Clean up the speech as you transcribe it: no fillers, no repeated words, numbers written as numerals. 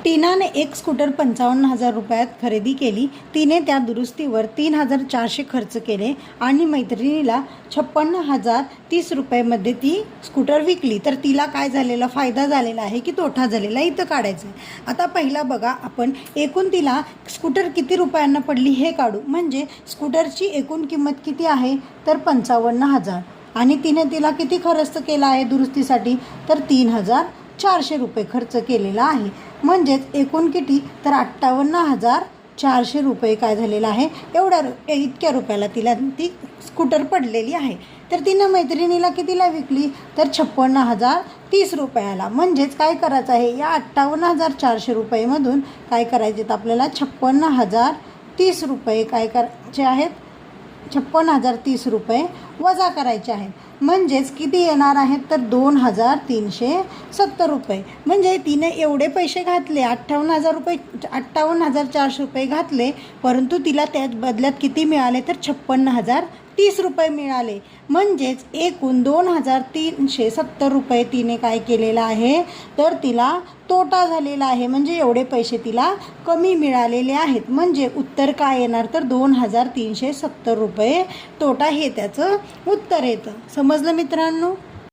टीनाने एक स्कूटर 55,000 रुपयात खरेदी केली. तिने त्या दुरुस्तीवर 3,400 खर्च केले आणि मैत्रिणीला 56,030 रुपयामध्ये ती स्कूटर विकली. तर तिला काय झालेला फायदा झालेला आहे की तोटा झालेला इथं काढायचं आहे. आता पहिला बघा, आपण एकूण तिला स्कूटर किती रुपयांना पडली हे काढू. म्हणजे स्कूटरची एकूण किंमत किती आहे तर 55,000 आणि तिला किती खर्च केला आहे दुरुस्तीसाठी तर 3,400 रुपये खर्च केलेला आहे. म्हणजेच एकूण किती तर 58,400 रुपये काय झालेला आहे. इतक्या रुपयाला तिला ती स्कूटर पडलेली आहे. तर तिनं मैत्रिणीला कितीला विकली तर 56,030 रुपयाला. म्हणजेच काय करायचं आहे, या 58,400 रुपयेमधून काय करायचे तर आपल्याला 56,030 रुपये काय करायचे आहेत, 56,030 रुपये वजा करायचे आहेत. म्हणजेच किती येणार आहेत तर 2,370 रुपये. म्हणजे तिने एवढे पैसे घातले, 58,400 रुपये घातले, परंतु तिला त्याच बदल्यात किती मिळाले तर 56,030 रुपये मिळाले. म्हणजेच एकूण 2,370 रुपये तिने काय केलेलं आहे तर तिला तोटा झालेला आहे. म्हणजे एवढे पैसे तिला कमी मिळालेले आहेत. म्हणजे उत्तर काय येणार तर 2,370 रुपये तोटा हे त्याचं उत्तर येतं. समजलं मित्रांनो?